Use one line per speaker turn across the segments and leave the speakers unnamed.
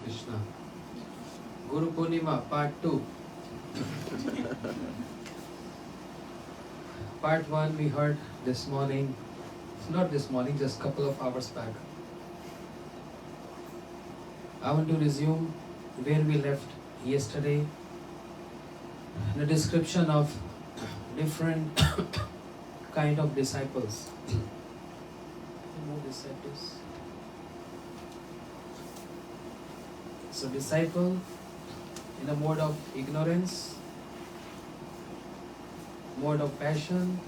Krishna. Guru Purnima, part 2. Part 1 we heard this morning, not this morning, just a couple of hours back. I want to resume where we left yesterday. The description of different kind of disciples. So disciple in a mode of ignorance, mode of passion,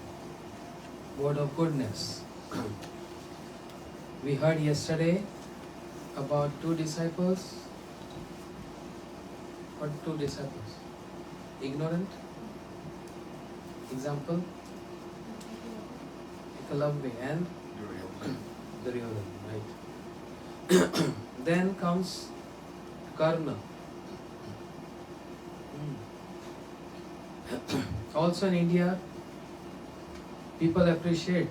mode of goodness. We heard yesterday about two disciples. What two disciples? Ignorant. Example? Ekalambi and Duryodhana, right? Then comes Karna. Also in India, people appreciate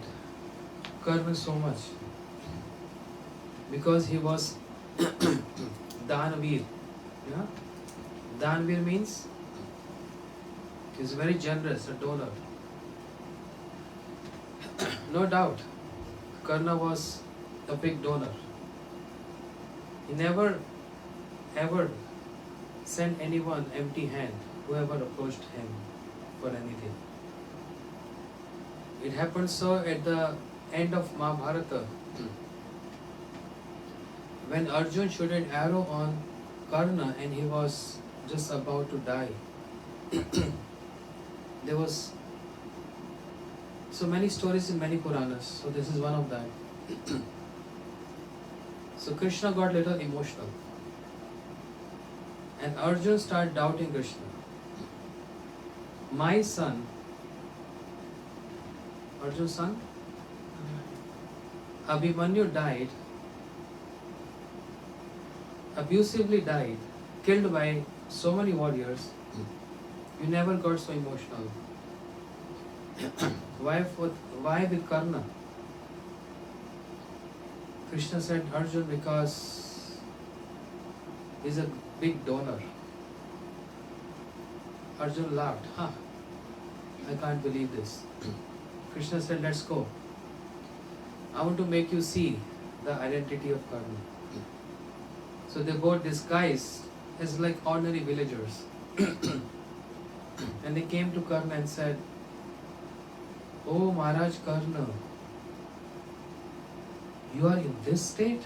Karna so much because he was Danavir. Yeah? Danavir means he is very generous, a donor. No doubt, Karna was a big donor. He never ever sent anyone empty hand, whoever approached him for anything. It happened so at the end of Mahabharata, when Arjun shot an arrow on Karna and he was just about to die. There was so many stories in many Puranas, so this is one of that. So Krishna got little emotional. And Arjun started doubting Krishna. My son, Arjun's son, Abhimanyu died, abusively died, killed by so many warriors. You never got so emotional. Why with Karna? Krishna said, Arjun, because he's a big donor. Arjun laughed. I can't believe this. Krishna said, let's go. I want to make you see the identity of Karna. So they both disguised as like ordinary villagers. And they came to Karna and said, Oh Maharaj Karna, you are in this state?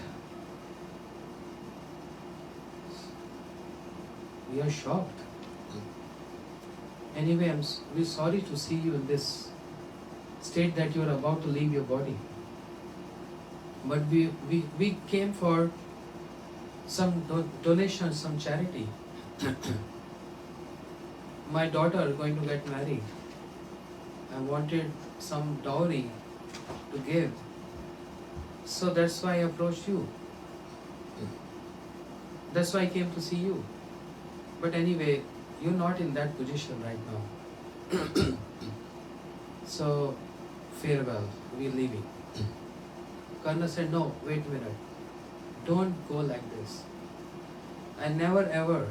We are shocked. Anyway, I'm really sorry to see you in this state that you are about to leave your body. But we came for some donation, some charity. My daughter is going to get married. I wanted some dowry to give. So that's why I approached you. That's why I came to see you. But anyway, you're not in that position right now. So, farewell, we're leaving. Karna said, no, wait a minute. Don't go like this. I never ever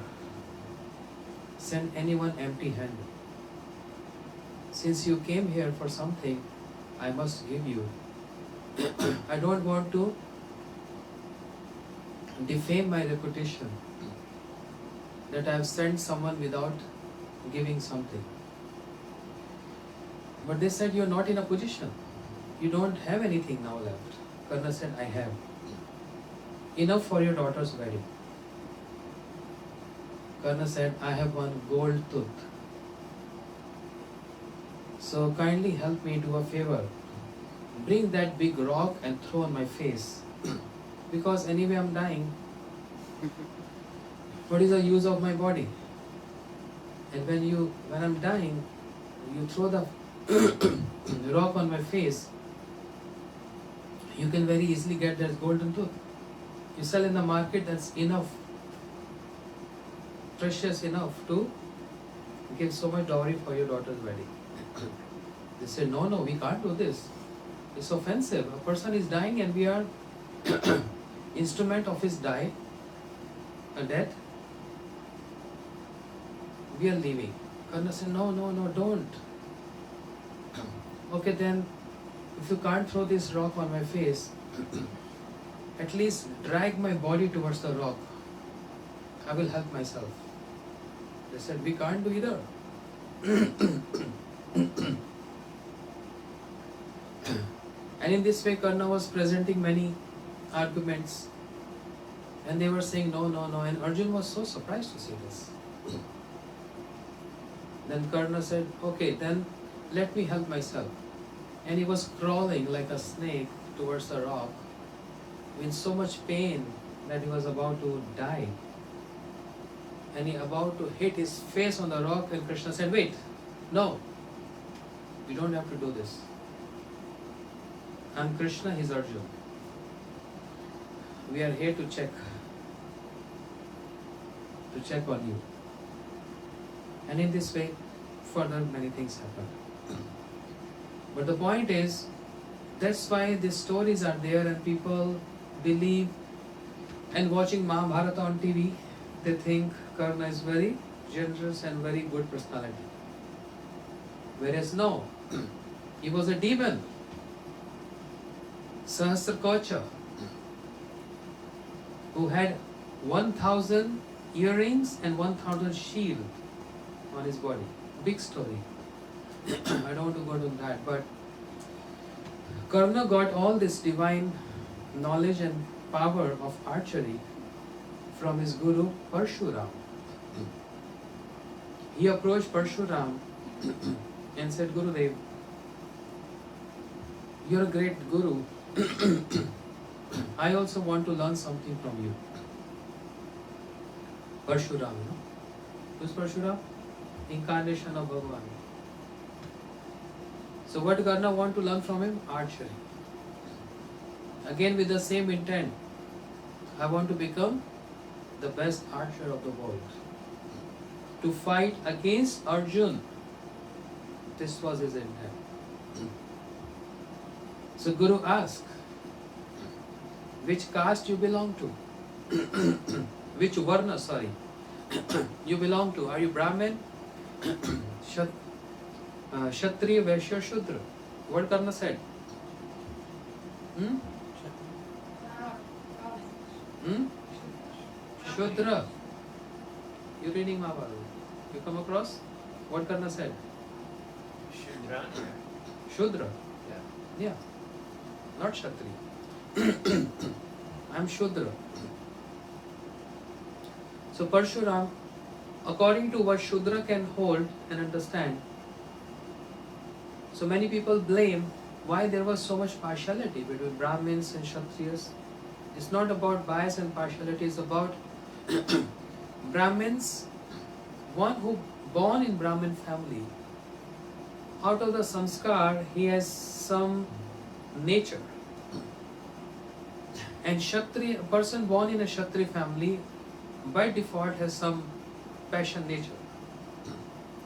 send anyone empty handed. Since you came here for something, I must give you. I don't want to defame my reputation that I have sent someone without giving something. But they said you're not in a position. You don't have anything now left. Karna said, I have. Enough for your daughter's wedding. Karna said, I have one gold tooth. So kindly help me do a favor. Bring that big rock and throw on my face. Because anyway I'm dying. What is the use of my body? And when I'm dying, you throw the rock on my face, you can very easily get that golden tooth. You sell in the market, that's enough, precious enough to give so much dowry for your daughter's wedding. They said, no, we can't do this. It's offensive. A person is dying and we are instrument of his A death? We are leaving. Karna said, no, no, no, don't. Okay, then, if you can't throw this rock on my face, at least drag my body towards the rock. I will help myself. They said, we can't do either. And in this way, Karna was presenting many arguments. And they were saying, no, no, no. And Arjun was so surprised to see this. Then Karna said, okay, then let me help myself. And he was crawling like a snake towards the rock in so much pain that he was about to die. And he about to hit his face on the rock, and Krishna said, wait, no, you don't have to do this. I'm Krishna, he's Arjun. We are here to check on you. And in this way, further many things happen. But the point is, that's why these stories are there and people believe, and watching Mahabharata on TV, they think Karna is very generous and very good personality. Whereas no, he was a demon. Sahasrakocha, who had 1,000 earrings and 1,000 shield on his body. Big story. I don't want to go to that, but Karna got all this divine knowledge and power of archery from his guru Parshuram. He approached Parshuram and said, Gurudev, you're a great guru. I also want to learn something from you. Parshuram, you know? Who's Parshuram? Incarnation of Bhagavan. So what Karna want to learn from him? Archery. Again with the same intent. I want to become the best archer of the world. To fight against Arjun. This was his intent. So Guru asked, which caste you belong to? Which varna, sorry, you belong to? Are you Brahmin? Kshatriya, Vaishya, Shudra. What Karna said? Shudra. You're reading Mahabharata. You come across? What Karna said?
Shudra.
Shudra.
Yeah.
Yeah. Not Kshatriya. I'm Shudra. So Parshuram, according to what Shudra can hold and understand, so many people blame why there was so much partiality between Brahmins and Kshatriyas. It's not about bias and partiality, it's about Brahmins, one who born in Brahmin family, out of the samskar, he has some nature. And Kshatriya, a person born in a Kshatriya family, by default has some passion nature.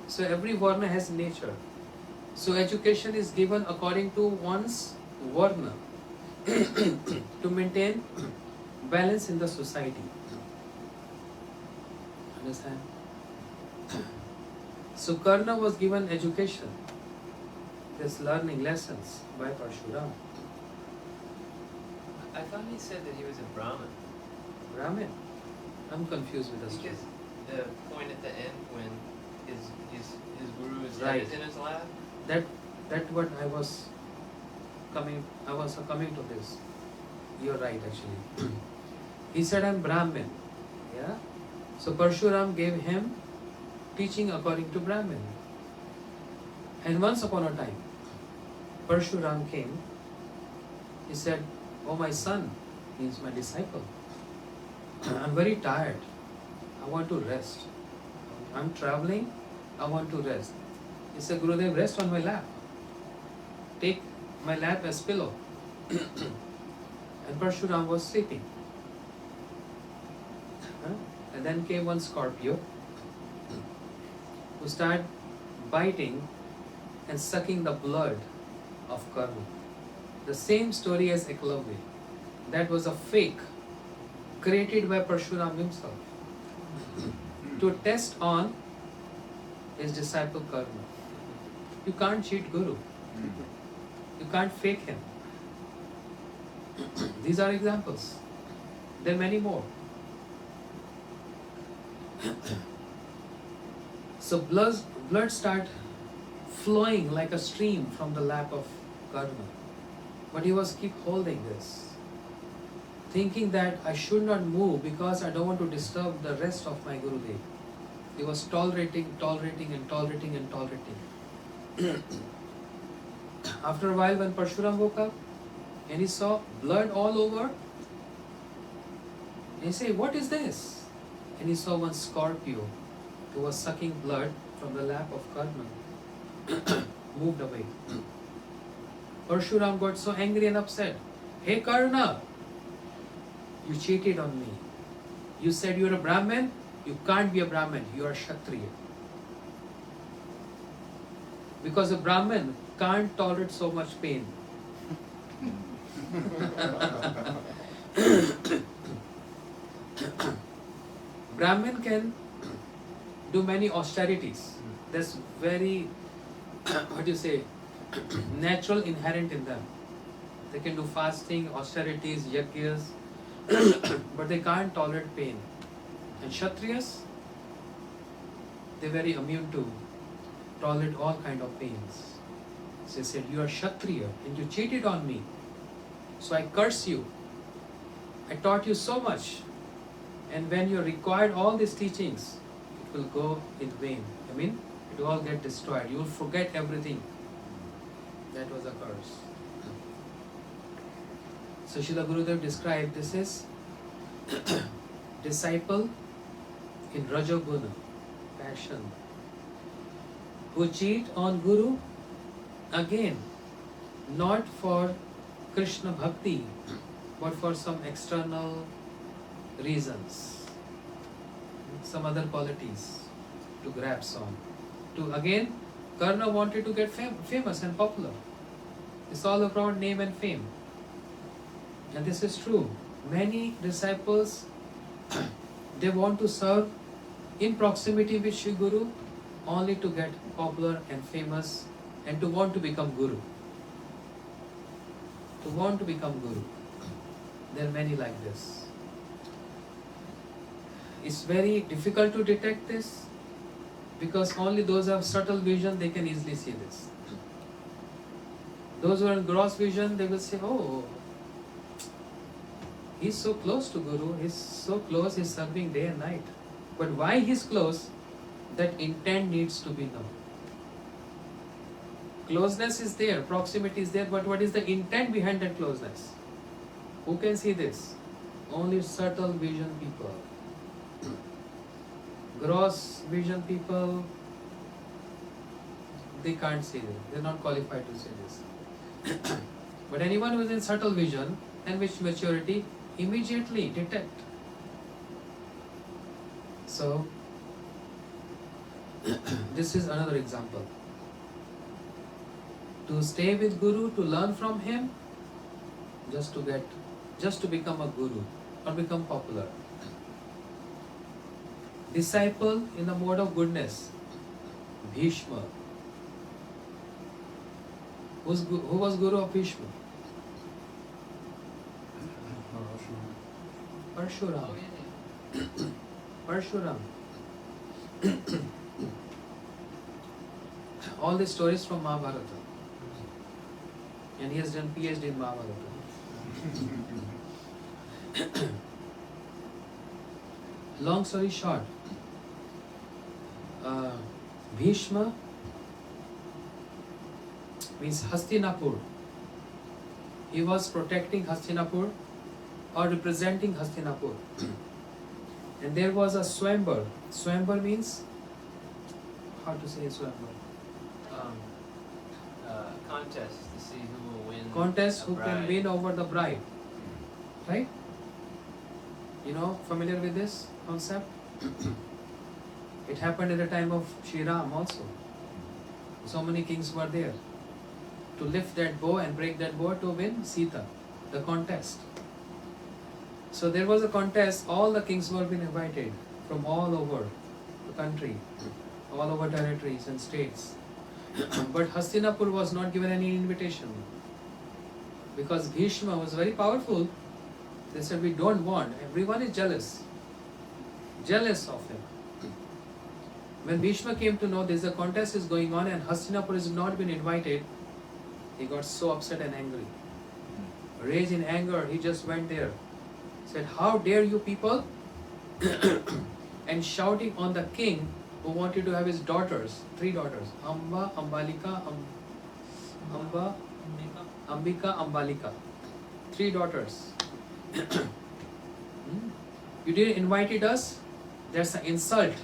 So every varna has nature. So education is given according to one's varna to maintain balance in the society. Understand? So Karna was given education, this learning lessons by Parshuram.
I thought he said that he was a Brahmin.
Brahmin? I'm confused with the story.
Because the point at the end when his guru is
Right.
in his lap.
That what I was coming to this. You're right actually. He said I'm Brahmin. Yeah? So Parshuram gave him teaching according to Brahmin. And once upon a time, Parshuram came. He said, oh my son, means my disciple, I'm very tired. I want to rest. I'm traveling. I want to rest. He said, Gurudev, rest on my lap. Take my lap as pillow. And Parshuram was sleeping. And then came one Scorpio who started biting and sucking the blood of Karna. The same story as Eklavya. That was a fake created by Parshuram himself. to test on his disciple Karna. You can't cheat Guru. You can't fake him. These are examples. There are many more. So blood start flowing like a stream from the lap of Karna. But he was keep holding this, thinking that I should not move because I don't want to disturb the rest of my Gurudev. He was tolerating. After a while, when Parshuram woke up and he saw blood all over, he said, "What is this?" And he saw one scorpio who was sucking blood from the lap of Karna moved away. Parshuram got so angry and upset. "Hey Karna, you cheated on me. You said you're a Brahmin. You can't be a Brahmin. You are a Kshatriya. Because a Brahmin can't tolerate so much pain." Brahmin can do many austerities. That's very, what do you say, natural, inherent in them. They can do fasting, austerities, yajnas, but they can't tolerate pain. And Kshatriyas, they're very immune to tolerate all kind of pains. So he said, "You are Kshatriya and you cheated on me. So I curse you. I taught you so much. And when you required all these teachings, it will go in vain. I mean, it will all get destroyed. You will forget everything." That was a curse. So Srila Gurudev described this is disciple in Rajoguna, passion, who cheat on Guru, again, not for Krishna Bhakti, but for some external reasons, some other qualities to grasp on. Again, Karna wanted to get famous and popular. It's all about name and fame. And this is true. Many disciples, they want to serve in proximity with Shri Guru only to get popular and famous and to want to become Guru. To want to become Guru. There are many like this. It's very difficult to detect this because only those who have subtle vision, they can easily see this. Those who are in gross vision, they will say, "Oh, he's so close to Guru, he's so close, he's serving day and night." But why he's close, that intent needs to be known. Closeness is there, proximity is there, but what is the intent behind that closeness? Who can see this? Only subtle vision people. Gross vision people, they can't see this. They're not qualified to see this. But anyone who is in subtle vision and with maturity, immediately detect. So, this is another example. To stay with Guru, to learn from him, just to become a Guru or become popular. Disciple in the mode of goodness, Bhishma. Who was Guru of Bhishma? Parshuram. Parshuram. All the stories from Mahabharata. And he has done PhD in Mahabharata. Long story short, Bhishma means Hastinapur. He was protecting Hastinapur or representing Hastinapur. And there was a Swambar. Swambar means, how to say Swambar?
Contest to see who will win.
Contest
a
who can
bride.
win over the bride. Right? You know, familiar with this concept? It happened at the time of Shri Ram also. So many kings were there to lift that bow and break that bow to win Sita, the contest. So there was a contest, all the kings were being invited from all over the country, all over territories and states. But Hastinapur was not given any invitation because Bhishma was very powerful. They said, we don't want. Everyone is jealous of him. When Bhishma came to know there's a contest is going on and Hastinapur has not been invited, he got so upset and angry. Rage in anger, he just went there. Said, how dare you people? And shouting on the king who wanted to have his daughters, 3 daughters, Amba, Ambalika, Ambika, Ambalika. 3 daughters. You didn't invite us? That's an insult.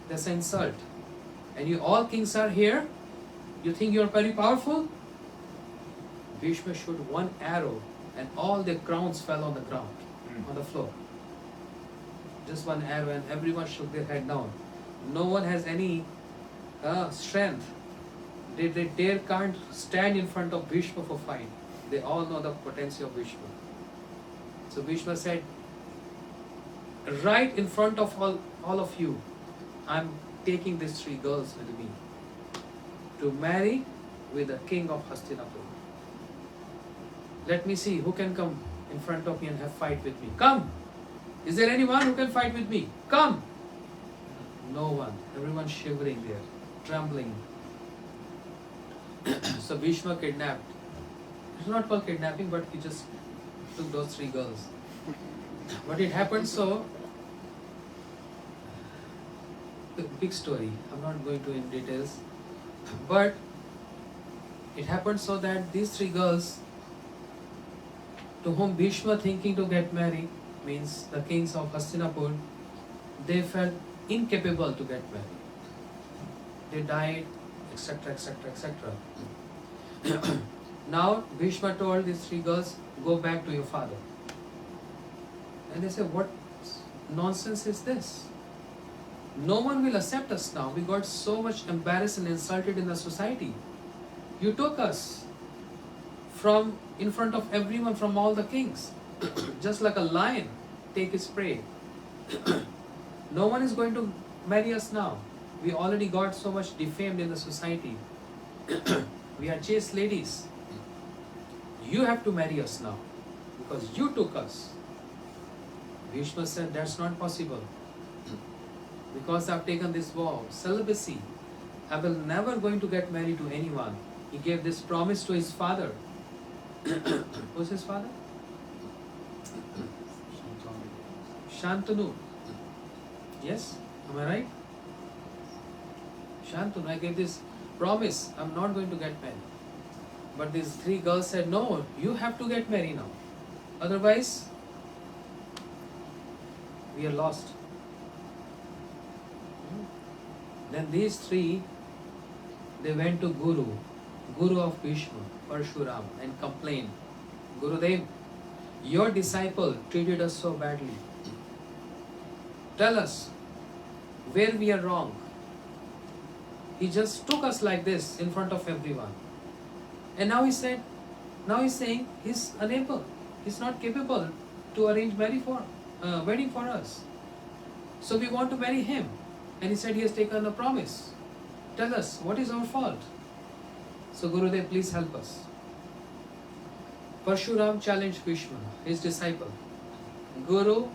That's an insult. And you all kings are here? You think you're very powerful? Bhishma shot one arrow and all the crowns fell on the ground, on the floor. Just one arrow and everyone shook their head down. No one has any strength. They can't stand in front of Bhishma for fight. They all know the potency of Bhishma. So Bhishma said, right in front of all of you, I'm taking these 3 girls with me to marry with the king of Hastinapur. Let me see who can come in front of me and have fight with me. Come! Is there anyone who can fight with me? Come! No one. Everyone shivering there, trembling. So Bhishma kidnapped. It's not called kidnapping, but he just took those 3 girls. But it happened so. Big story. I'm not going to in details. But it happened so that these 3 girls to whom Bhishma thinking to get married, means the kings of Hastinapur, they felt incapable to get married. They died, etc., etc., etc. Now Bhishma told these 3 girls, go back to your father. And they said, what nonsense is this? No one will accept us now. We got so much embarrassed and insulted in the society. You took us from in front of everyone, from all the kings, just like a lion take his prey. No one is going to marry us now. We already got so much defamed in the society. We are chaste ladies. You have to marry us now because you took us. Bhishma said, that's not possible. Because I've taken this vow, celibacy, I will never going to get married to anyone. He gave this promise to his father. Who's his father? Shantanu. Yes? Am I right? Shantanu, I gave this promise, I'm not going to get married. But these 3 girls said, no, you have to get married now. Otherwise, we are lost. Then these 3, they went to Guru of Bhishma, Parshuram, and complained, Gurudev, your disciple treated us so badly. Tell us where we are wrong. He just took us like this in front of everyone. And now he's saying he's unable, he's not capable to arrange wedding for us. So we want to marry him. And he said he has taken a promise. Tell us, what is our fault? So Gurudev, please help us. Parshuram challenged Bhishma, his disciple. Guru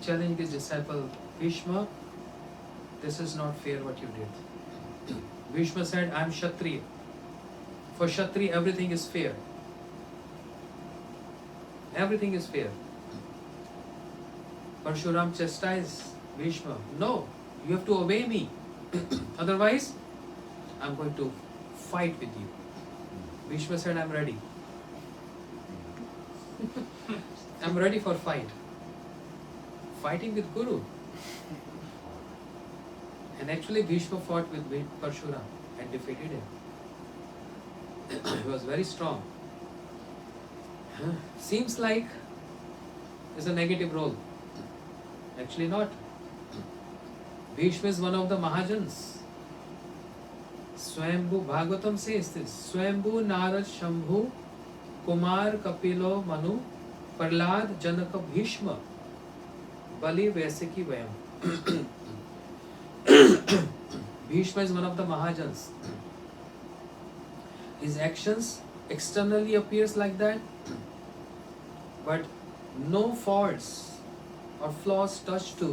challenged his disciple, Bhishma, this is not fair what you did. Bhishma said, I am Kshatriya. For Kshatriya, everything is fair. Everything is fair. Parshuram chastised Bhishma. No, you have to obey me. Otherwise, I am going to fight with you. Bhishma said, I am ready. I am ready for fight. Fighting with Guru. And actually Bhishma fought with Parshuram and defeated him. He was very strong. Seems like it's a negative role. Actually not. Bhishma is one of the Mahajans. Swayambhu, Bhagavatam says this. Swayambhu, Narad, Shambhu, Kumar, Kapilo, Manu, Prahlad, Janaka, Bhishma, Bali Vaisiki Vayam. Bhishma is one of the Mahajans. His actions externally appears like that, but no faults or flaws touch to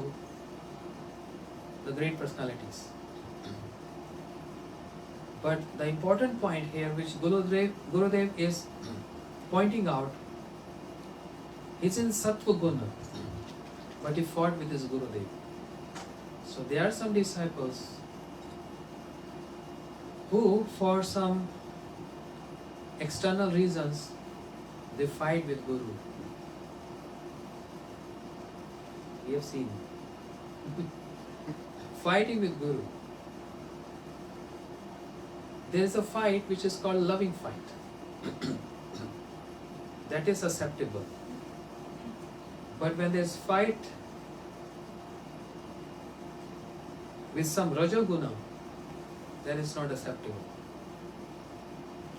the great personalities. But the important point here which Gurudev is pointing out, he's in Sattva Guna, but he fought with his Gurudev. So there are some disciples who, for some external reasons, they fight with Guru. We have seen fighting with Guru. There is a fight which is called loving fight. That is acceptable. But when there is fight with some Rajaguna, that is not acceptable.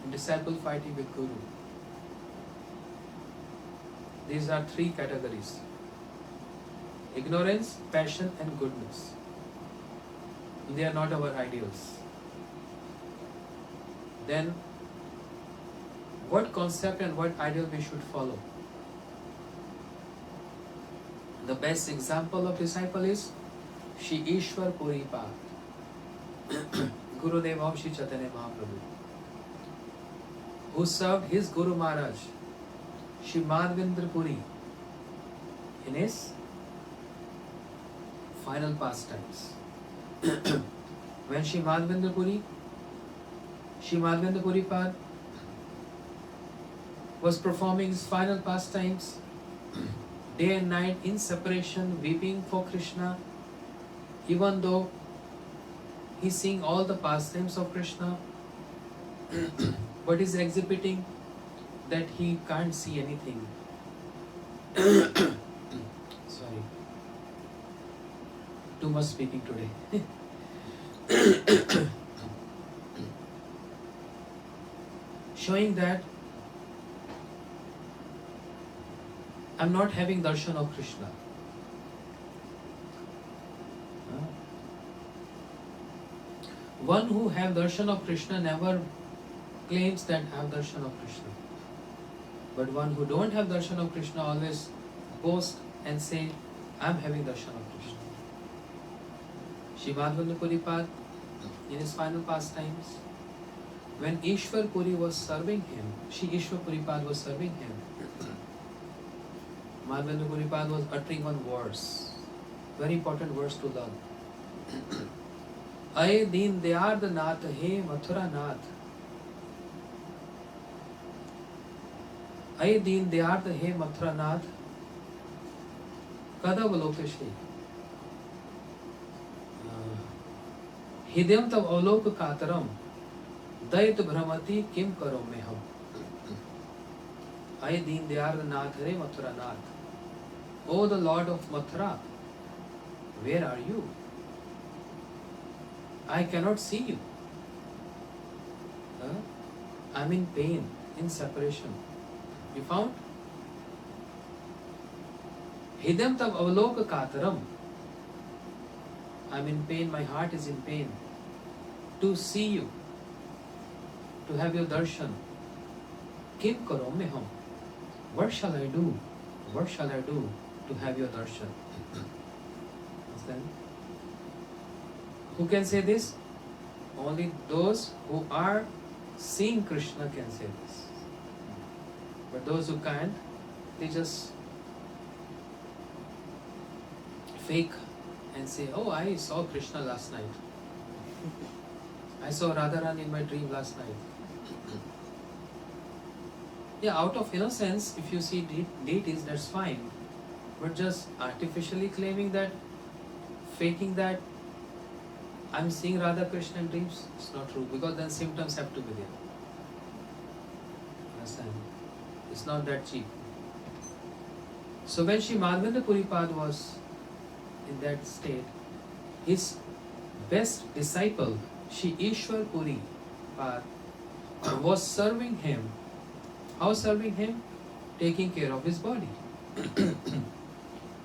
Disciple fighting with Guru. These are three categories: ignorance, passion, and goodness. They are not our ideals. Then, what concept and what ideal we should follow? The best example of disciple is Shri Ishwar Puri Path, Gurudev Shri Chaitanya Mahaprabhu, who served his Guru Maharaj, Shri Madhavendra Puri, in his final pastimes. When Shri Madhavendra Puri Pad was performing his final pastimes, day and night in separation, weeping for Krishna, even though he's seeing all the pastimes of Krishna, but he's exhibiting that he can't see anything. Sorry, too much speaking today. Showing that I'm not having darshan of Krishna. One who have darshan of Krishna never claims that I have darshan of Krishna. But one who don't have darshan of Krishna always boast and say, I am having darshan of Krishna. Shri Madhavendra Puri Pad, in his final pastimes, when Ishwar Puri was serving him, Shri Ishwar Puri Pad was serving him, Madhavendra Puri Pad was uttering one verse, very important verse to learn. Aye Deen Dayard Nath, He Mathura Nath. Aye Deen Dayard, He Mathura Nath. Kada Valokashri. Hidayam Tav Avalok Kataram. Dait Brahmati Kim Karo Meham. Aye Deen Dayard Nath, He Mathura Nath. O the Lord of Mathura, where are you? I cannot see you. I'm in pain, in separation. You found? Hidam tav avalok kataram. I'm in pain, my heart is in pain. To see you, to have your darshan. Kim karo meham. What shall I do? What shall I do to have your darshan? Understand? Who can say this? Only those who are seeing Krishna can say this. But those who can't, they just fake and say, oh, I saw Krishna last night. I saw Radharani in my dream last night. Yeah, out of innocence, if you see deities, that's fine. But just artificially claiming that, faking that, I'm seeing Radha Krishna in dreams, it's not true, because then symptoms have to be there. Understand? It's not that cheap. So when Shri Madhavendra Puri Pad was in that state, his best disciple, Shri Ishwar Puri Pad, was serving him. How serving him? Taking care of his body.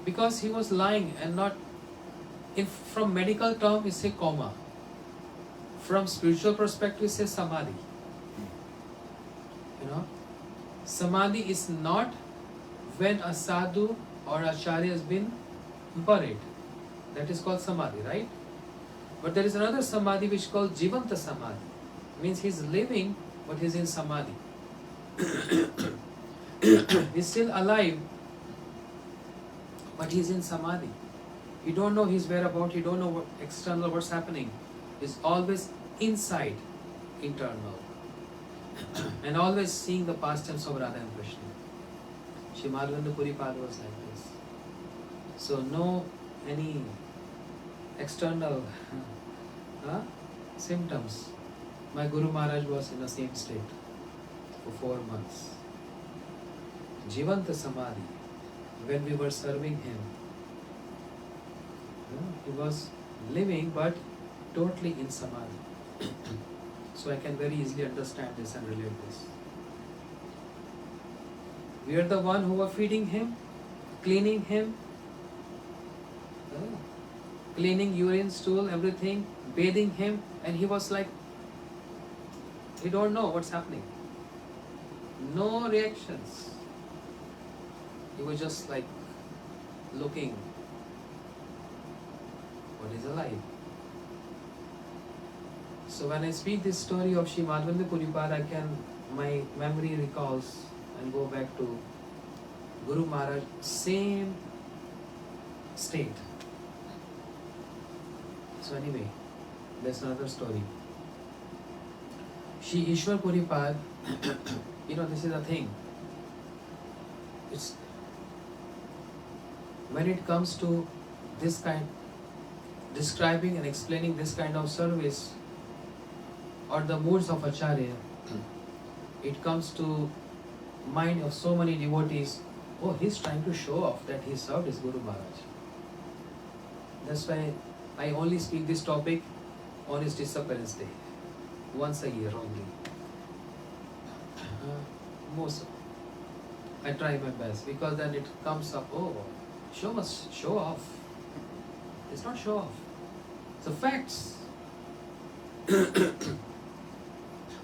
because he was lying and not, from medical term we say coma. From spiritual perspective we say samadhi. You know, samadhi is not when a sadhu or acharya has been buried. That is called samadhi, right? But there is another samadhi which is called jivanta samadhi. Means he is living but he is in samadhi. He is still alive but he is in samadhi. You don't know his whereabouts, you don't know what external, what's happening. He's always inside, internal. And always seeing the pastimes of Radha and Krishna. Shri Madhavendra Puri Pada was like this. So no any external symptoms. My Guru Maharaj was in the same state for 4 months. Jivanta Samadhi, when we were serving him, he was living but totally in Samadhi. So I can very easily understand this and relate this. We are the one who were feeding him, cleaning him, cleaning urine, stool, everything, bathing him, and he was like, he don't know what's happening. No reactions. He was just like looking what is alive. So when I speak this story of Shri Madhavendra Puripad, my memory recalls and go back to Guru Maharaj, same state. So anyway, that's another story. Shri Ishwar Puripad, this is a thing. It's when it comes to this kind, describing and explaining this kind of service or the moods of Acharya, it comes to mind of so many devotees. Oh, he's trying to show off that he served his Guru Maharaj. That's why I only speak this topic on his disappearance day, once a year only. Most I try my best, because then it comes up. Oh, show off. It's not show off. It's a facts.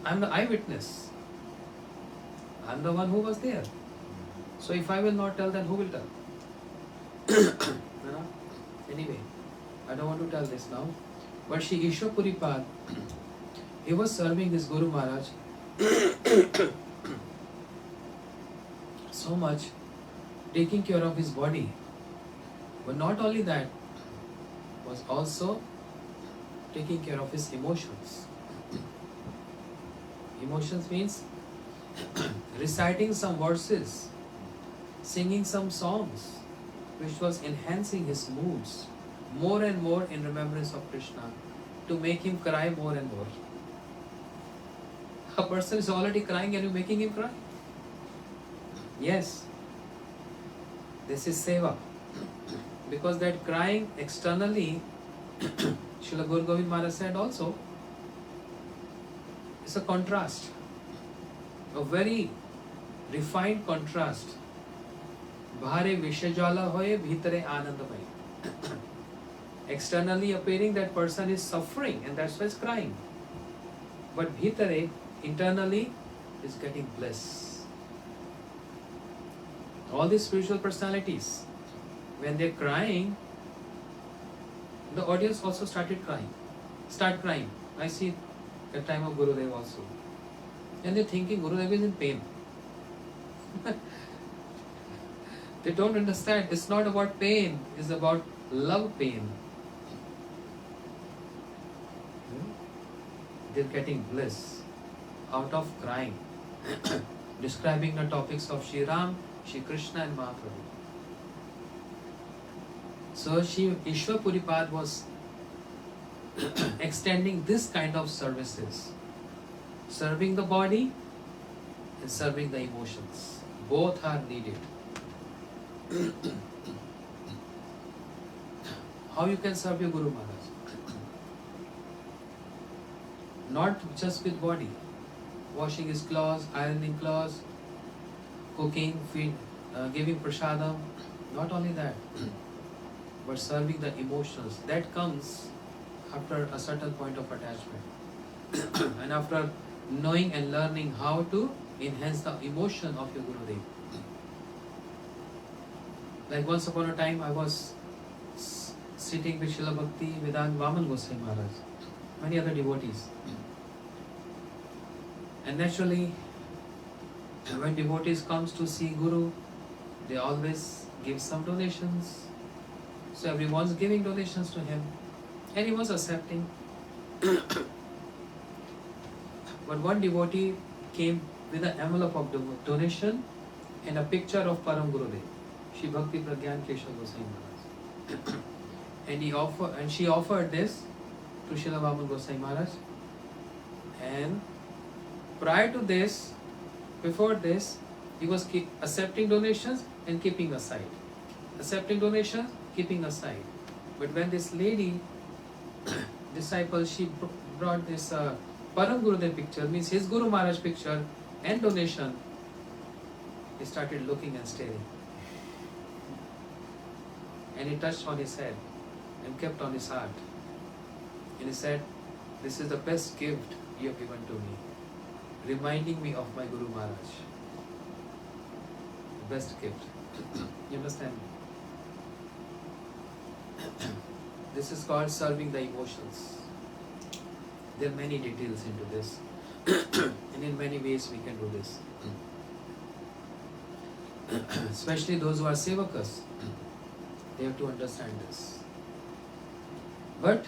I'm the eyewitness. I'm the one who was there. So if I will not tell, then who will tell? Anyway, I don't want to tell this now. But Shri Ishwar Puripad, he was serving this Guru Maharaj so much, taking care of his body. But not only that, was also taking care of his emotions. Emotions means reciting some verses, singing some songs, which was enhancing his moods more and more in remembrance of Krishna, to make him cry more and more. A person is already crying and you're making him cry. Yes, this is seva. Because that crying externally, Srila Guru Govind Maharaj said also, it's a contrast, a very refined contrast. Bhare vishajala hoye bhitare anandamai. Externally appearing, that person is suffering and that's why he's crying. But bhitare, internally, is getting bliss. All these spiritual personalities, when they're crying, the audience also start crying. I see the time of Gurudev also. And they're thinking Gurudev is in pain. They don't understand. It's not about pain. It's about love pain. They're getting bliss out of crying. Describing the topics of Shri Ram, Shri Krishna and Mahaprabhu. So Shri Ishwar Puripad was extending this kind of services. Serving the body and serving the emotions. Both are needed. How you can serve your Guru Maharaj? Not just with body. Washing his clothes, ironing clothes, cooking, giving prasadam, Not only that, but serving the emotions. That comes after a certain point of attachment. And after knowing and learning how to enhance the emotion of your Gurudev. Like once upon a time I was sitting with Srila Bhakti Vedant Vaman Goswami Maharaj, many other devotees. And naturally, when devotees comes to see Guru, they always give some donations. So everyone's giving donations to him, and he was accepting. But one devotee came with an envelope of donation and a picture of Param Gurudev, Shri Bhakti Pragyan Keshav Goswami Maharaj. And she offered this to Srila Vaman Goswami Maharaj. And prior to this, before this, he was accepting donations and keeping aside. Accepting donations, keeping aside. But when this lady, disciple, she brought this Param Gurudev picture, means his Guru Maharaj picture and donation, he started looking and staring. And he touched on his head and kept on his heart. And he said, "This is the best gift you have given to me, reminding me of my Guru Maharaj." The best gift. You understand? This is called serving the emotions. There are many details into this. And in many ways we can do this. Especially those who are sevakas. They have to understand this. But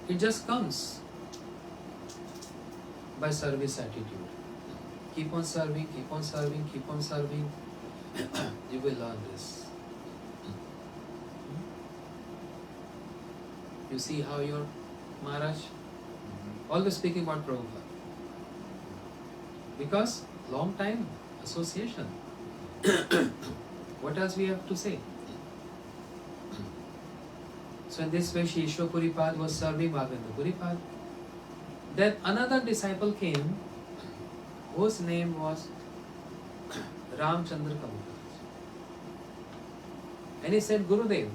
it just comes by service attitude. Keep on serving, keep on serving, keep on serving. You will learn this. You see how your Maharaj, always speaking about Prabhupada. Because long time association. What else we have to say? So in this way, Shri Ishwar Puripad was serving Bhagavendra Puripad. Then another disciple came, whose name was Ramchandra Kamukaraj. And he said, "Gurudev,"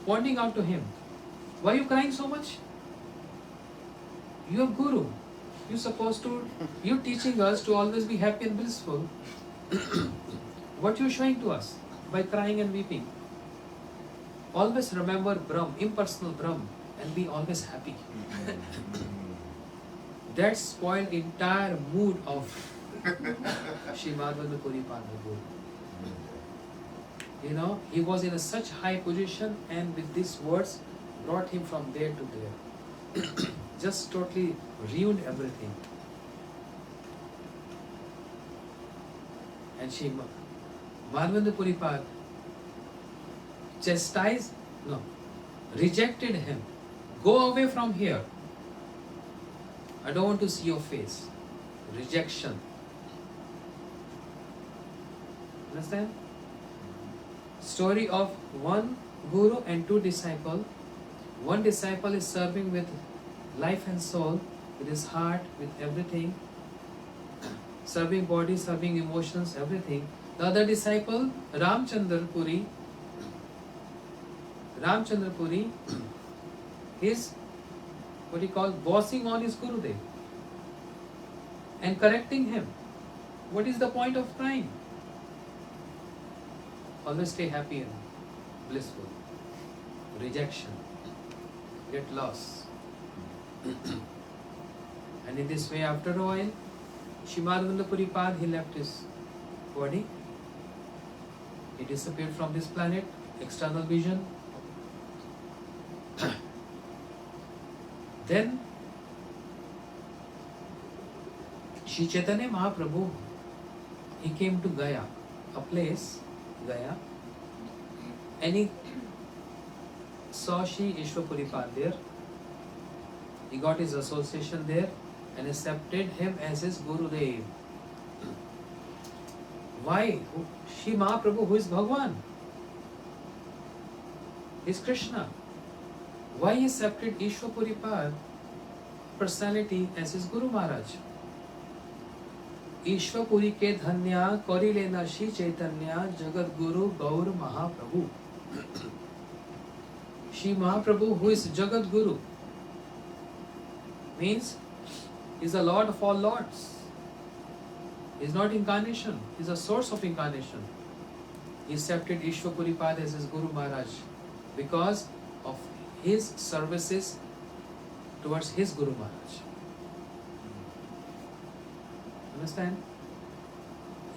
pointing out to him, "Why are you crying so much? You are Guru. You're teaching us to always be happy and blissful. What you are showing to us by crying and weeping? Always remember Brahm, impersonal Brahm, and be always happy." That spoiled entire mood of Shri Madhavendra Puripad Guru. You know, he was in such high position, and with these words brought him from there to there. Just totally ruined everything. And Shri Madhavendra Puripad rejected him. "Go away from here. I don't want to see your face." Rejection. Understand? Story of one guru and two disciples. One disciple is serving with life and soul, with his heart, with everything, serving body, serving emotions, everything. The other disciple, Ramchandra Puri, is what he calls bossing on his Gurudev and correcting him. What is the point of crying? Always stay happy and blissful. Rejection. Get lost. And in this way, after a while, Shri Madhavendra Puripad, he left his body. He disappeared from this planet, external vision. Then Shri Chaitanya Mahaprabhu, he came to Gaya, a place, Gaya, and he saw Shri Ishwar Puripad there. He got his association there and accepted him as his Gurudev. Why? Shri Mahaprabhu, who is Bhagwan, is Krishna. Why he accepted Ishwar Puripad personality as his Guru Maharaj? ईश्वपुरी के धन्या करी लेना श्री चैतन्य जगत गुरु गौर महाप्रभु. Shri Mahaprabhu, who is Jagat Guru, means he is the Lord of all Lords. He is not incarnation, he is a source of incarnation. He accepted Ishwapuri Pad as his Guru Maharaj because of his services towards his Guru Maharaj. Understand?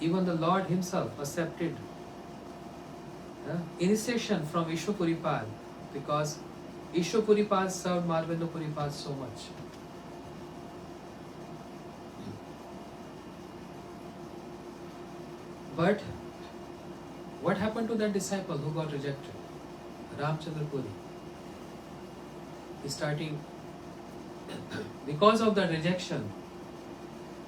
Even the Lord himself accepted initiation from Ishwapuri Pad because Ishwapuri Pad served Malvendra Puri Pad so much. But what happened to that disciple who got rejected? Ramchandra Puri. He starting because of that rejection,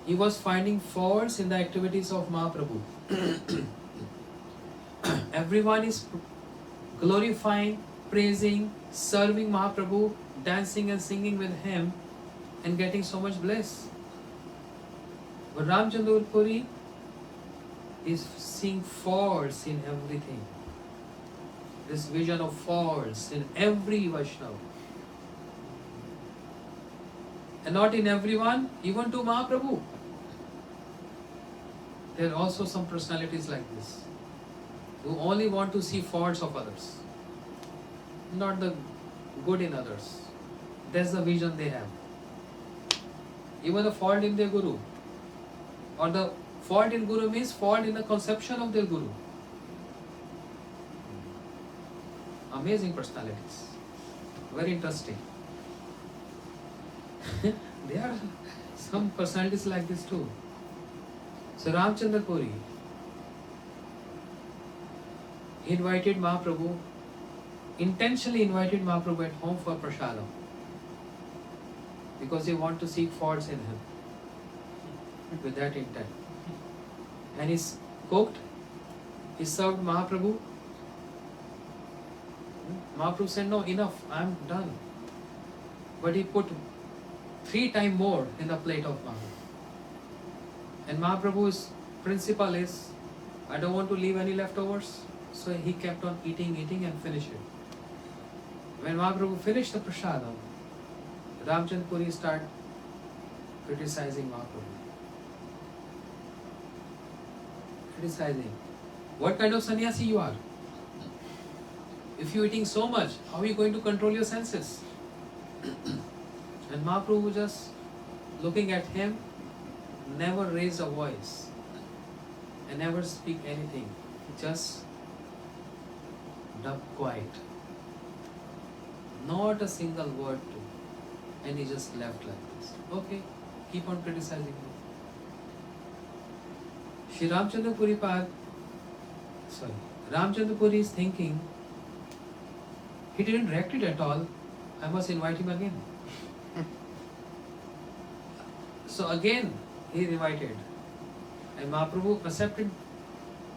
he was finding faults in the activities of Mahaprabhu. Everyone is glorifying, praising, serving Mahaprabhu, dancing and singing with him and getting so much bliss. But Ramchandra Puri is seeing faults in everything. This vision of faults in every Vaishnava. And not in everyone, even to Mahaprabhu. There are also some personalities like this, who only want to see faults of others, not the good in others. That's the vision they have. Even the fault in their Guru, or the fault in Guru means fault in the conception of their Guru. Amazing personalities. Very interesting. There are some personalities like this too. So Ramchandra Puri, he invited Mahaprabhu, intentionally invited Mahaprabhu at home for prasadam because he wanted to seek faults in him with that intent. And he cooked, he served Mahaprabhu. Mahaprabhu said, no, enough, I am done. But he put 3 times more in the plate of Mahaprabhu. And Mahaprabhu's principle is, I don't want to leave any leftovers. So he kept on eating and finished it. When Mahaprabhu finished the prasadam, Ramchandra Puri started criticizing Mahaprabhu. Criticizing. What kind of sannyasi you are? If you are eating so much, how are you going to control your senses? And Mahaprabhu just looking at him, never raised a voice and never speak anything. Just quiet. Not a single word to. And he just left like this. Okay, keep on criticizing me. Shri Ramchandra Puri Ramchandra Puri is thinking, he didn't react it at all. I must invite him again. So again, he invited. And Mahaprabhu accepted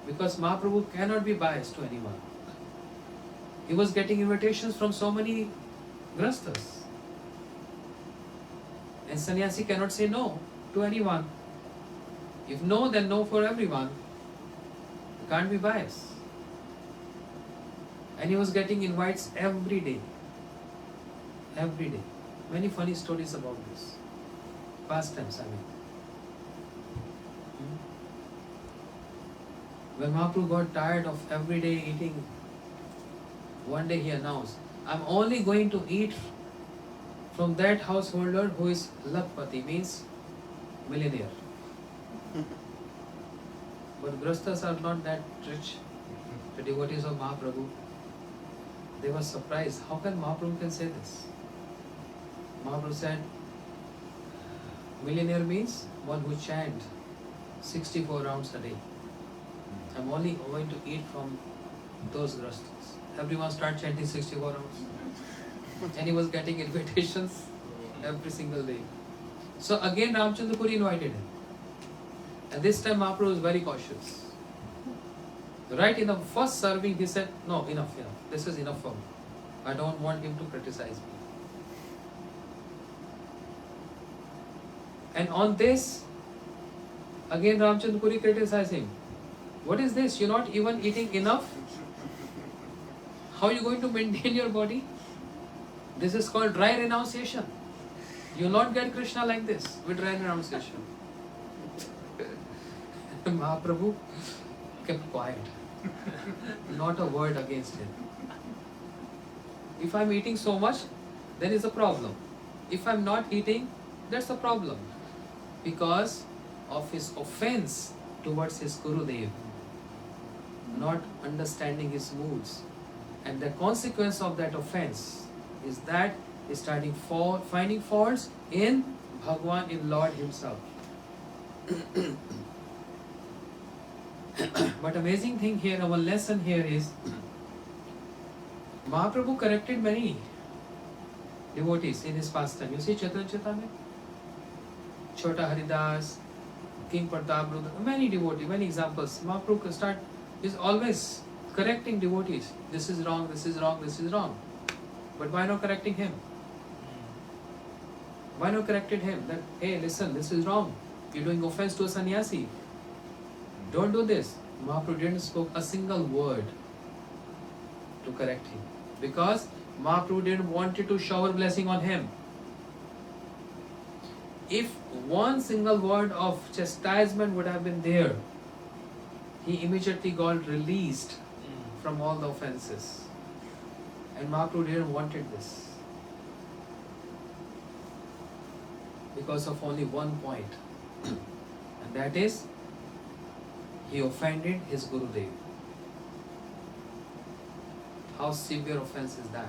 because Mahaprabhu cannot be biased to anyone. He was getting invitations from so many grasthas. And sannyasi cannot say no to anyone. If no, then no for everyone. You can't be biased. And he was getting invites every day. Every day. Many funny stories about this. Pastimes, I mean. When Mahaprabhu got tired of every day eating, one day he announced, I'm only going to eat from that householder who is Lakpati, means millionaire. But Grasthas are not that rich. The devotees of Mahaprabhu, they were surprised. How can Mahaprabhu can say this? Mahaprabhu said, millionaire means one who chant 64 rounds a day. I'm only going to eat from those grasthas. Everyone started chanting 64 rounds. And he was getting invitations every single day. So again Ramchandra Puri invited him. And this time Mahaprabhu was very cautious. Right in the first serving he said, no, enough. This is enough for me. I don't want him to criticize me. And on this, Again Ramchandra Puri criticized him. What is this? You're not even eating enough? How are you going to maintain your body? This is called dry renunciation. You will not get Krishna like this with dry renunciation. Mahaprabhu kept quiet. Not a word against him. If I'm eating so much, then it's a problem. If I'm not eating, that's a problem. Because of his offense towards his Gurudev, not understanding his moods. And the consequence of that offense is that he's starting finding faults in Bhagwan, in Lord himself. But amazing thing here, our lesson here is, Mahaprabhu corrected many devotees in his pastime. You see Chaitanya Charitamrita, Chota Haridas, King Pratap, many devotees, many examples. Mahaprabhu is always correcting devotees. This is wrong, this is wrong, this is wrong. But why not correcting him? Why not corrected him that, hey, listen, this is wrong. You're doing offense to a sannyasi. Don't do this. Mahaprabhu didn't spoke a single word to correct him. Because Mahaprabhu didn't want to shower blessing on him. If one single word of chastisement would have been there, he immediately got released from all the offenses. And Mahaprabhu didn't wanted this. Because of only one point. And that is, he offended his Gurudev. How severe offense is that?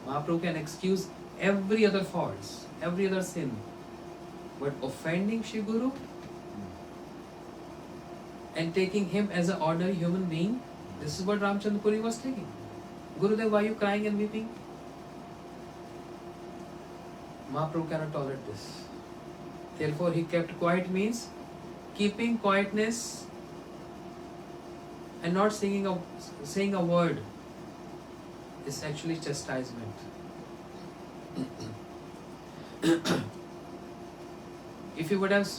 Mahaprabhu can excuse every other faults, every other sin. But offending Shri Guru and taking him as an ordinary human being, this is what Ramchandra Puri was taking. Gurudev, why are you crying and weeping? Mahaprabhu cannot tolerate this. Therefore he kept quiet means keeping quietness and not saying a word is actually chastisement. If he would have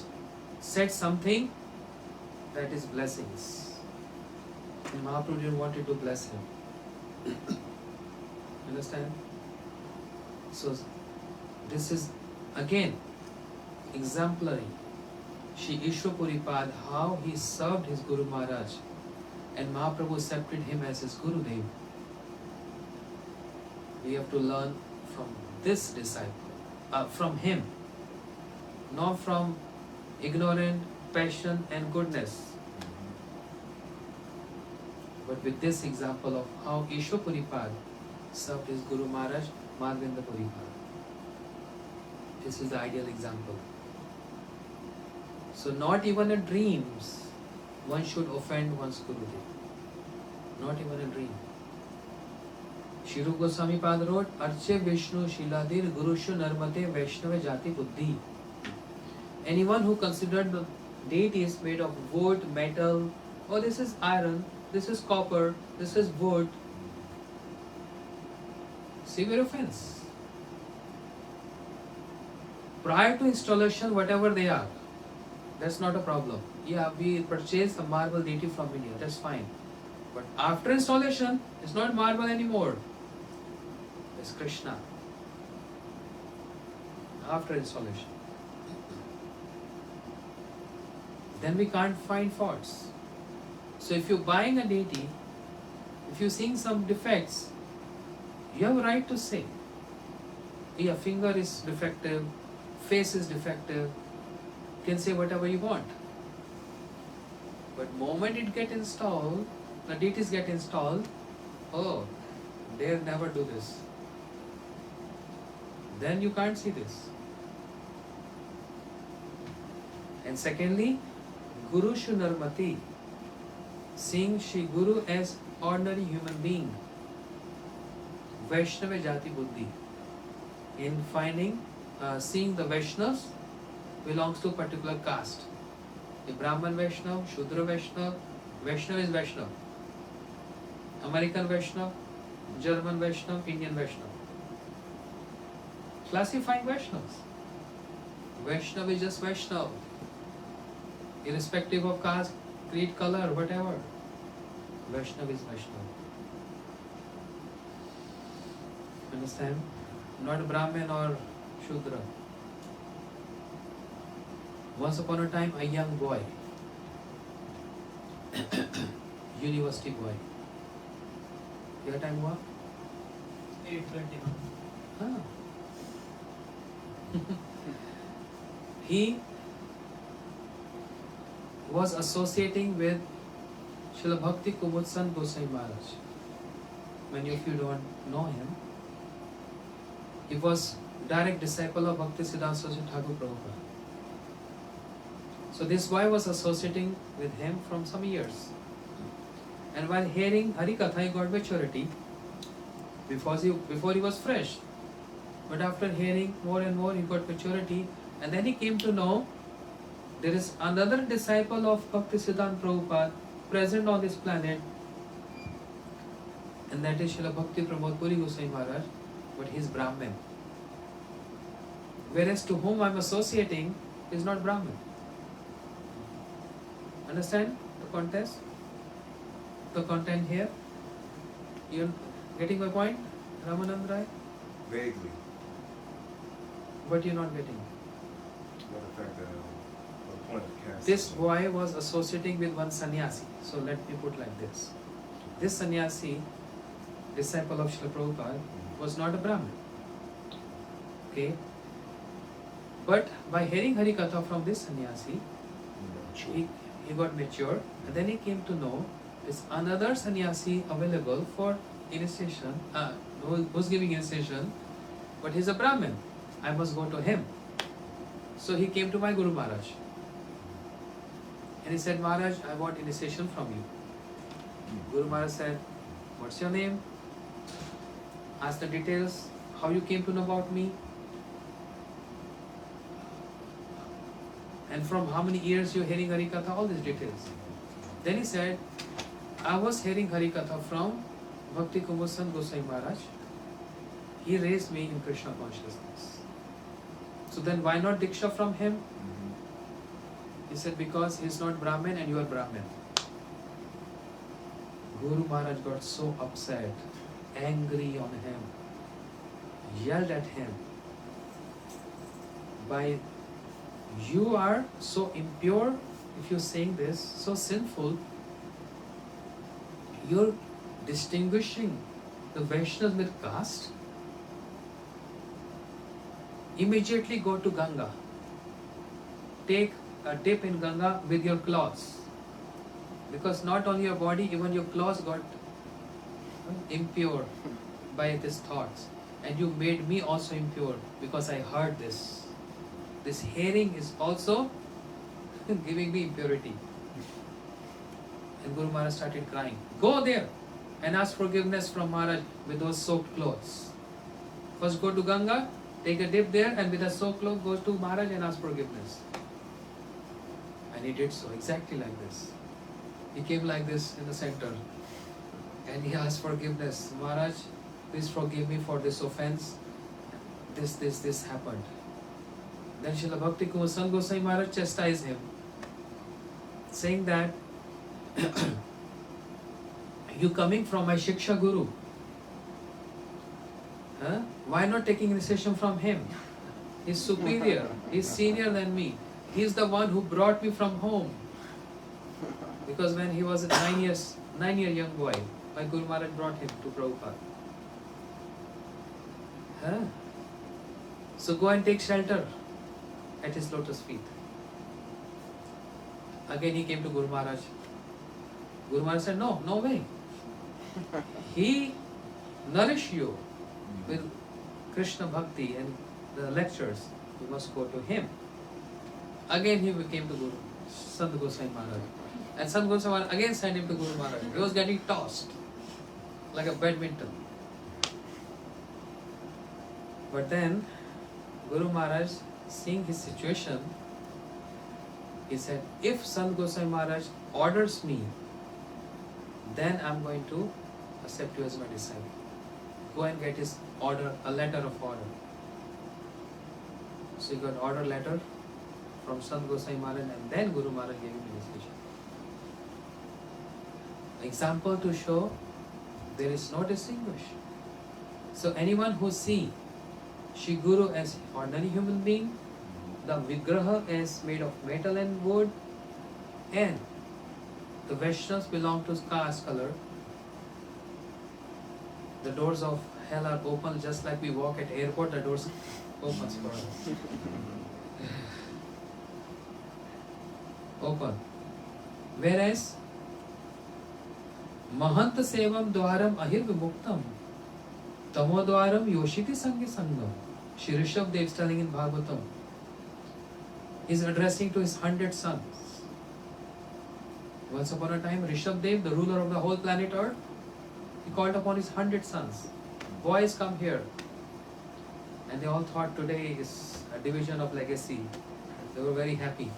said something, that is blessings. And Mahaprabhu didn't want to bless him. Understand? So this is again exemplary. Shri Ishwapuripad, how he served his Guru Maharaj, and Mahaprabhu accepted him as his Gurudev. We have to learn from this disciple, from him, not from ignorant passion and goodness, but with this example of how Ishwapuripad served his Guru Maharaj, Madhavendra Puripad. This is the ideal example. So not even in dreams one should offend one's Gurudev. Not even a dream. Shri Rupa Goswami Pad wrote, Arche Vishnu Shiladir Gurushu Narmate Vaishnava Jati Buddhi. Anyone who considered the deity is made of wood, metal, oh this is iron, this is copper, this is wood, severe offense. Prior to installation, whatever they are, that's not a problem. Yeah, we purchase a marble deity from India, that's fine. But after installation, it's not marble anymore. It's Krishna. After installation. Then we can't find faults. So if you're buying a deity, if you're seeing some defects, you have a right to say, yeah, finger is defective, face is defective, you can say whatever you want. But moment it get installed, the deities get installed, oh, they'll never do this. Then you can't see this. And secondly, Guru Shunarmati, seeing Shri Guru as ordinary human being, Vaishnava Jati Buddhi, in finding, seeing the Vaishnavas belongs to a particular caste. The Brahman Vaishnava, Shudra Vaishnava, Vaishnava is Vaishnava. American Vaishnava, German Vaishnava, Indian Vaishnava. Classifying Vaishnavas. Vaishnava is just Vaishnava. irrespective of caste, creed, color, whatever. Vaishnava is Vaishnava. Understand? Not Brahmin or Shudra. Once upon a time, a young boy, university boy. क्या time हुआ?
8:21.
हाँ. He was associating with Srila Bhakti Kumudsan Goswami Maharaj. Many of you don't know him. He was direct disciple of Bhakti Siddhanta Saraswati Thakur Prabhupada. So this boy was associating with him from some years. And while hearing Hari Katha, he got maturity. Before he was fresh. But after hearing more and more, he got maturity. And then he came to know there is another disciple of Bhakti Siddhanta Prabhupada present on this planet. And that is Srila Bhakti Pramod Puri Goswami Maharaj. But he is Brahmin. Whereas to whom I am associating is not Brahmin. Understand the context? The content here? You getting my point, Ramanand Rai?
Vaguely.
What you not getting?
Well, the fact that the point of caste.
This boy was associating with one sannyasi. So let me put like this. This sannyasi, disciple of Srila Prabhupada, was not a Brahmin. Okay? But by hearing Hari Katha from this sannyasi, he got mature, and then he came to know there's another sannyasi available for initiation, who's giving initiation, but he's a Brahmin. I must go to him. So he came to my Guru Maharaj. And he said, Maharaj, I want initiation from you. Guru Maharaj said, what's your name? Ask the details, how you came to know about me. And from how many years you're hearing Hari Katha, all these details. Then he said, I was hearing Hari Katha from Bhakti Kumudsan Goswami Maharaj. He raised me in Krishna consciousness. So then why not Diksha from him? He said, because he is not Brahmin and you are Brahmin. Guru Maharaj got so upset, angry on him, yelled at him. By you are so impure, if you're saying this, so sinful, you're distinguishing the Vaishnavas with caste. Immediately go to Ganga. Take a dip in Ganga with your clothes. Because not only your body, even your clothes got impure by these thoughts. And you made me also impure because I heard this. This hearing is also giving me impurity. And Guru Maharaj started crying. Go there and ask forgiveness from Maharaj with those soaked clothes. First go to Ganga, take a dip there, and with a soaked cloth goes to Maharaj and ask forgiveness. And he did so, exactly like this. He came like this in the center. And he asked forgiveness. Maharaj, please forgive me for this offense. This happened. Then Srila Bhakti Kumudsan Goswami Maharaj chastised him, saying that you coming from my Shiksha Guru, why not taking initiation from him? He's superior, he's senior than me. He's the one who brought me from home. Because when he was a 9-year young boy, my Guru Maharaj brought him to Prabhupada. So go and take shelter at his lotus feet. Again he came to Guru Maharaj. Guru Maharaj said, no way. He nourished you with Krishna Bhakti and the lectures. You must go to him. Again he came to Guru Sant Goswami Maharaj. And Sant Goswami Maharaj again sent him to Guru Maharaj. He was getting tossed like a badminton. But then Guru Maharaj, seeing his situation, he said, if Sant Goswami Maharaj orders me, then I'm going to accept you as my disciple. Go and get his order, a letter of order. So he got order letter from Sant Gosai Maharaj, and then Guru Maharaj gave him initiation. Example to show there is no distinguish. So anyone who see Shri Guru as ordinary human being, the Vigraha is made of metal and wood, and the Vaishnavas belong to caste color, the doors of hell are open just like we walk at airport, the doors opens for us. Open. Whereas Mahant Sevam Dwaram Ahir Vimuktam Tamo Dwaram Yoshiti Sangi Sangam. Shri Rishabh Dev is telling in Bhagavatam. He is addressing to his 100 sons. Once upon a time, Rishabh Dev, the ruler of the whole planet Earth, he called upon his 100 sons. Boys, come here. And they all thought today is a division of legacy. They were very happy.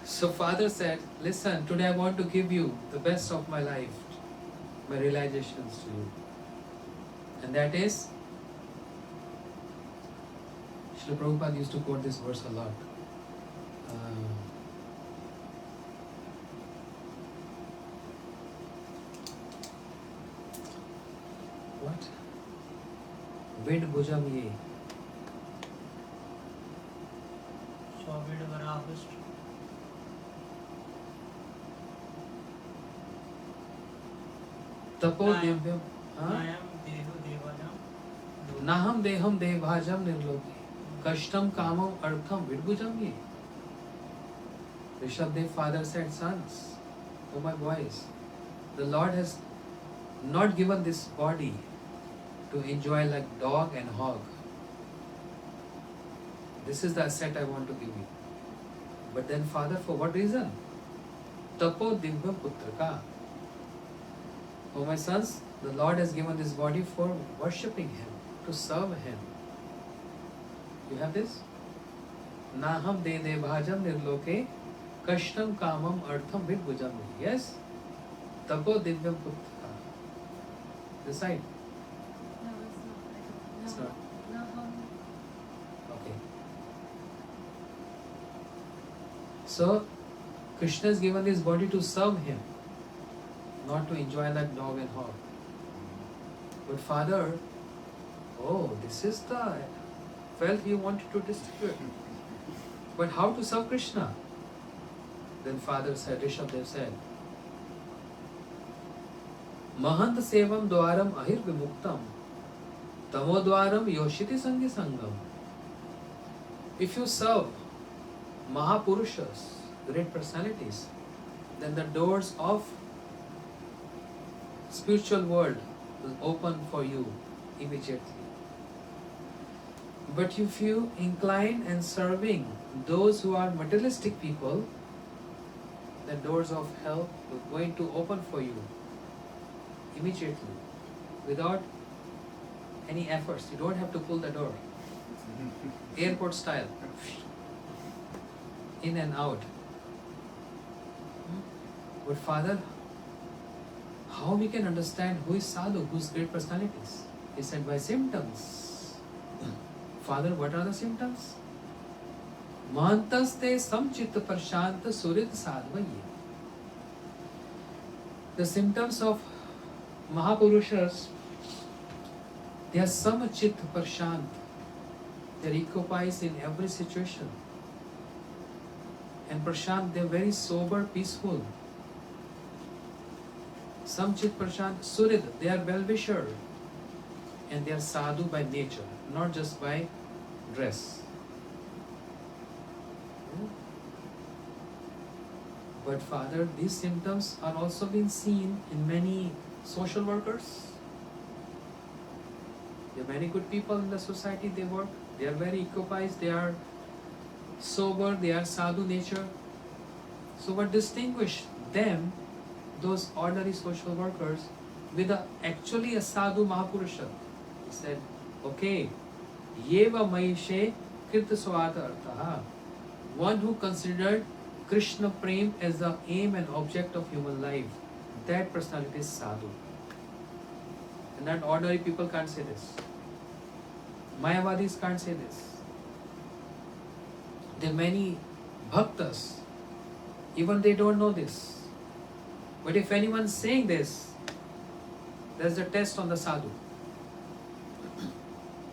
So father said, listen, today I want to give you the best of my life, my realizations to you. And that is, Srila Prabhupada used to quote this verse a lot. What? Ved bhujam ye.
Sorbet Varahist.
Tapo divyam.
Nayam Dehu Devajam.
Naham deham devajam nirloki. Kashtam kamam artham vidbhujam ye. Rishabdev father said, sons, oh my boys, the Lord has not given this body to enjoy like dog and hog. This is the asset I want to give you. But then father, for what reason? Tapo divyam putraka. Oh my sons, the Lord has given this body for worshipping Him, to serve Him. You have this? Naham de bhajam nirloke kashtam kamam artham vidbhujam. Yes? Tapo divyam putraka. This side?
No, it's
It's
not.
not.
No.
Okay. So, Krishna has given this body to serve Him, not to enjoy like dog and hog. But father, oh, this is the wealth he wanted to distribute. But how to serve Krishna? Then father said, Rishabdev said, Mahant sevam dwaram ahir vimuktam tamo dwaram yoshiti sangi sangam. If you serve Mahapurushas, great personalities, then the doors of spiritual world will open for you immediately. But if you incline and serving those who are materialistic people, the doors of hell will going to open for you immediately, without any efforts. You don't have to pull the door. Airport style. In and out. But father, how we can understand who is sadhu, who is great personalities? He said by symptoms. Father, what are the symptoms? Mahantaste samchitta parshanta surit sadhvaye. The symptoms of Mahapurushas, they are samchit parshant. They are equipoised in every situation. And parshant, they are very sober, peaceful. Samchit parshant, surid, they are well-wisher. And they are sadhu by nature, not just by dress. But father, these symptoms are also being seen in many social workers. There are many good people in the society, they work, they are very equipoised, they are sober, they are sadhu nature. So what distinguishes them, those ordinary social workers, with actually a sadhu Mahapurusha? He said, okay, yeva maishe kirta swata artha. One who considered Krishna Prem as the aim and object of human life, that personality is sadhu. And that ordinary people can't say this. Mayavadis can't say this. There are many bhaktas, even they don't know this. But if anyone's saying this, there's a test on the sadhu.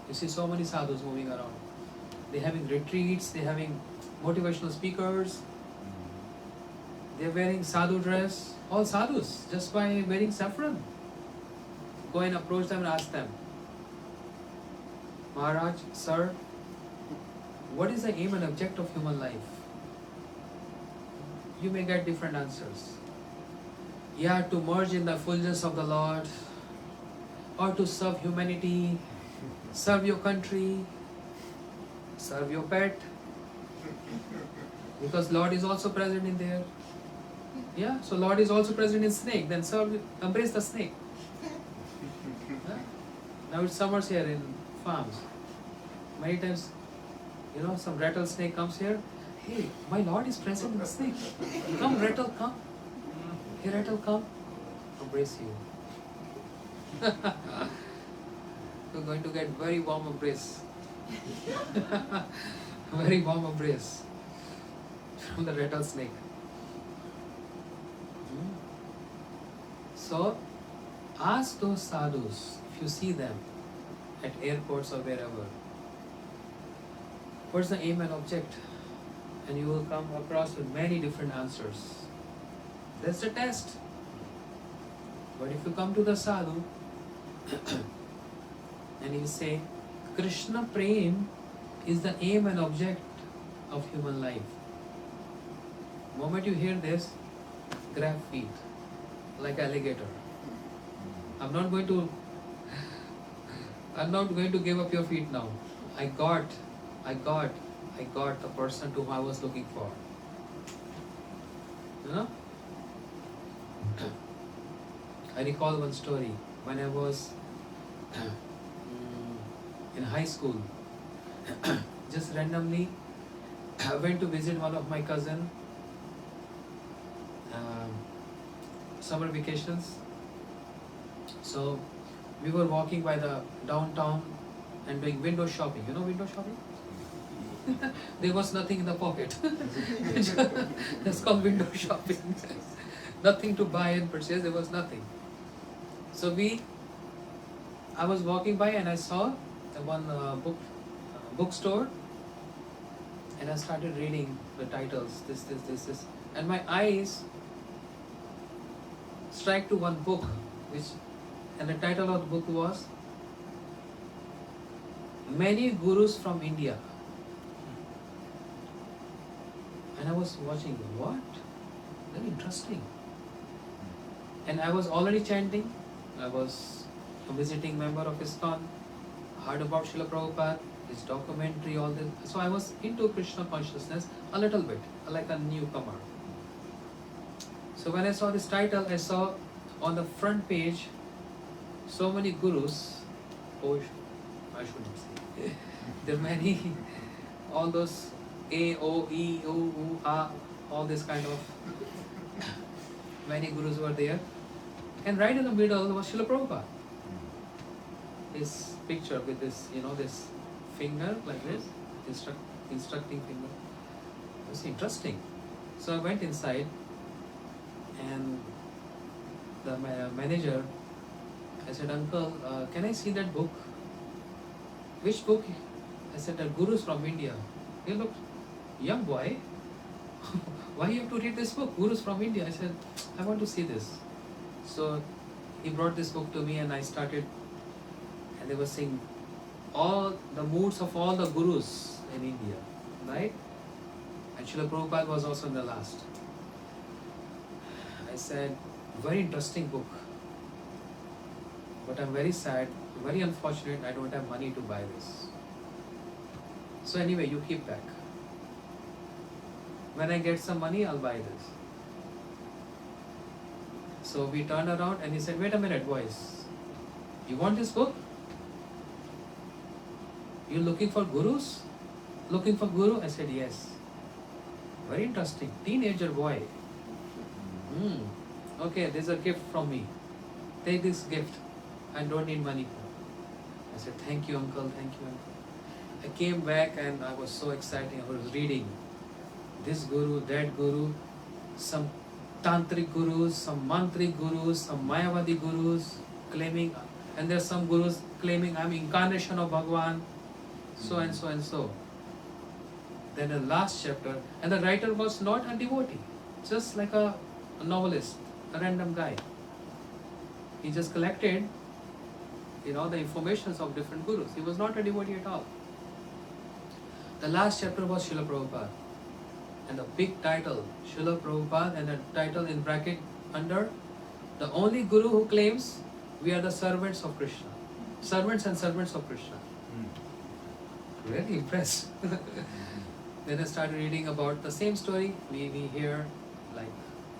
You see so many sadhus moving around. They're having retreats, they're having motivational speakers, they're wearing sadhu dress, all sadhus, just by wearing saffron. Go and approach them and ask them, Maharaj, sir, what is the aim and object of human life? You may get different answers. Yeah, to merge in the fulness of the Lord, or to serve humanity, serve your country, serve your pet, because Lord is also present in there. Yeah, so Lord is also present in snake, then serve, embrace the snake. Yeah? Now it's summers here in farms. Many times, some rattlesnake comes here. Hey, my Lord is present in the snake. Come, rattle, come. Hey, rattle, come. Embrace you. You're going to get very warm embrace. Very warm embrace from the rattlesnake. So, ask those sadhus, if you see them at airports or wherever, what's the aim and object? And you will come across with many different answers. That's the test. But if you come to the sadhu and you say, Krishna Prem is the aim and object of human life. The moment you hear this, grab feet like alligator. I'm not going to give up your feet now. I got the person to whom I was looking for. I recall one story when I was in high school. Just randomly, I went to visit one of my cousin. Summer vacations. So we were walking by the downtown and doing window shopping. You know window shopping? There was nothing in the pocket. That's called window shopping. Nothing to buy and purchase, there was nothing. So I was walking by and I saw one bookstore, and I started reading the titles, this. And my eyes struck to one book, and the title of the book was Many Gurus from India. And I was watching, what? Very interesting. And I was already chanting. I was a visiting member of ISKCON, heard about Srila Prabhupada, his documentary, all this. So I was into Krishna consciousness a little bit, like a newcomer. So when I saw this title, I saw on the front page so many gurus. Oh, I shouldn't say. There are many, all those A, O, E, O, U, A, all this kind of many gurus were there. And right in the middle was Srila Prabhupada. His picture with this, this finger like this, instructing finger. It was interesting. So I went inside, and the manager, I said, Uncle, can I see that book? Which book? I said, the Gurus from India. He looked, young boy, why you have to read this book, Gurus from India? I said, I want to see this. So he brought this book to me, and I started, and they were saying all the moods of all the Gurus in India, right? And Srila Prabhupada was also in the last. I said, very interesting book, but I'm very sad, very unfortunate, I don't have money to buy this. So anyway, you keep back. When I get some money, I'll buy this. So we turned around and he said, wait a minute, boys, you want this book? You're looking for gurus? Looking for guru? I said, yes. Very interesting. Teenager boy. Okay, there's a gift from me. Take this gift. I don't need money. I said, thank you, uncle, thank you, uncle. I came back and I was so excited. I was reading this guru, that guru, some tantric gurus, some mantric gurus, some Mayavadi gurus claiming, and there's some gurus claiming I'm incarnation of Bhagwan, so and so and so. Then the last chapter, and the writer was not a devotee, just like a novelist, a random guy. He just collected, the informations of different gurus. He was not a devotee at all. The last chapter was Srila Prabhupada. And the big title, Srila Prabhupada, and the title in bracket under, the only guru who claims we are the servants of Krishna. Servants and servants of Krishna. Really impressed. Then I started reading about the same story. We hear, like,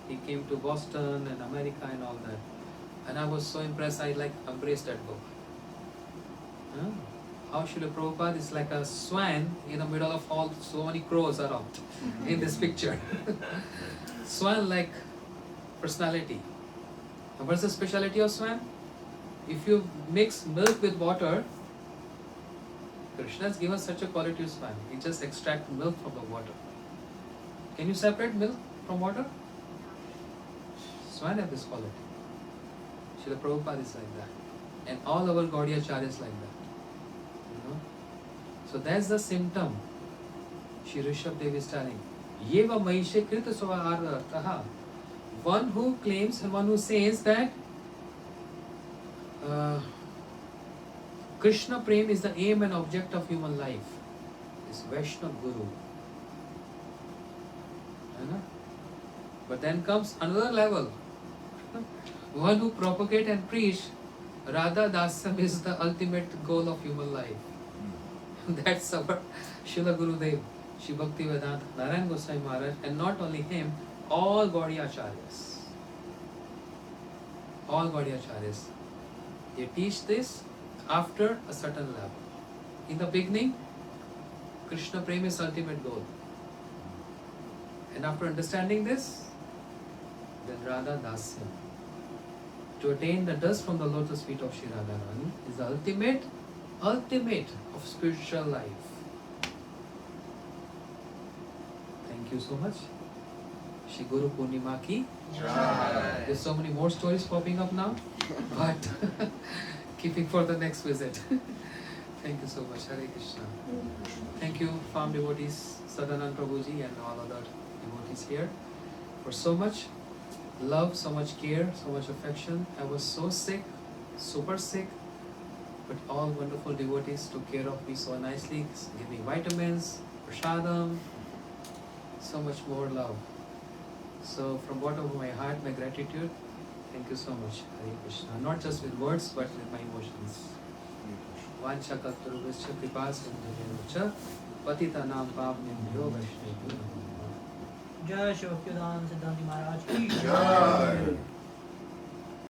he came to Boston and America and all that. And I was so impressed, I embraced that book. How Srila Prabhupada is like a swan in the middle of all so many crows around in this picture. Swan-like personality. And what's the speciality of swan? If you mix milk with water, Krishna has given such a quality to swan. He just extracts milk from the water. Can you separate milk from water? Swan have this quality. Srila Prabhupada is like that. And all our Gaudiya Acharyas like that. So that's the symptom. Shri Rishabh is telling. Yeva Mahishe Krita Sava. One who claims and one who says that Krishna Prem is the aim and object of human life. Is Vaishnava Guru. But then comes another level. One who propagate and preach Radha Dasam is the ultimate goal of human life. That's our Srila Gurudev, Shri Bhakti Vedanta, Narayan Goswami Maharaj, and not only him, all Gaudiya Acharyas. All Gaudiya Acharyas. They teach this after a certain level. In the beginning, Krishna Prem is ultimate goal. And after understanding this, then Radha Dasya. To attain the dust from the lotus feet of Shri Radharani is the ultimate of spiritual life. Thank you so much. Shri Guru Purnima ki. There's so many more stories popping up now, but keeping for the next visit. Thank you so much. Hare Krishna. Thank you, farm devotees, Sadanand Prabhuji and all other devotees here for so much love, so much care, so much affection. I was so sick, super sick, but all wonderful devotees took care of me so nicely, gave me vitamins, prasadam, so much more love. So from bottom of my heart, my gratitude. Thank you so much, Hare Krishna. Not just with words, but with my emotions. Vancha kalparubhascha kripa sindhubhyo patita nam pavnebhyo vaishnavibhyo namo namaha.
जय शिव भक्तिवेदांत सिद्धांत महाराज की
Jai.